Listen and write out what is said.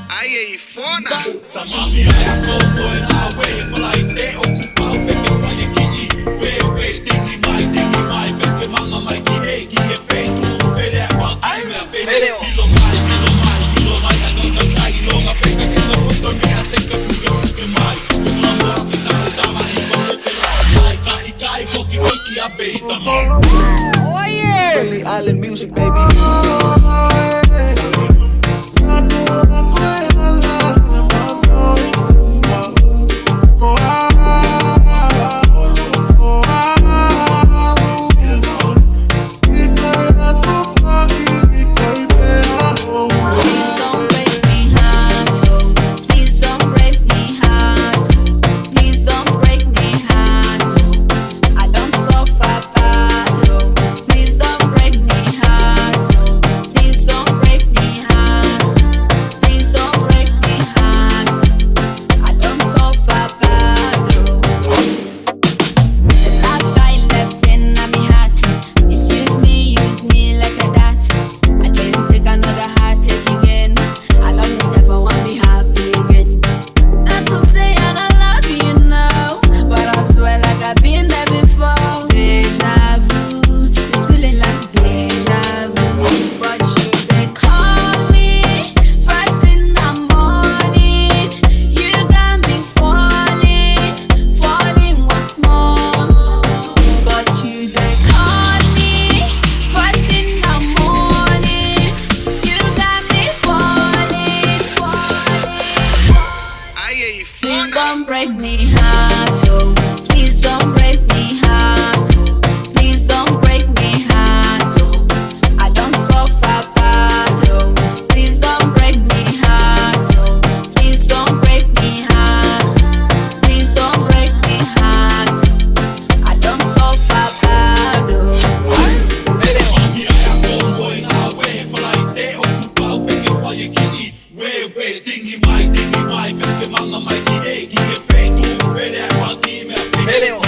Aí, fona! Oh yeah! Friendly Island music, baby. Please don't break me heart, oh. Please don't break me heart, oh. Please don't break me heart, oh. I don't suffer bad, oh. Please don't break me heart, oh. Please don't break me heart. Please don't break me heart. I don't suffer bad, oh. Sério?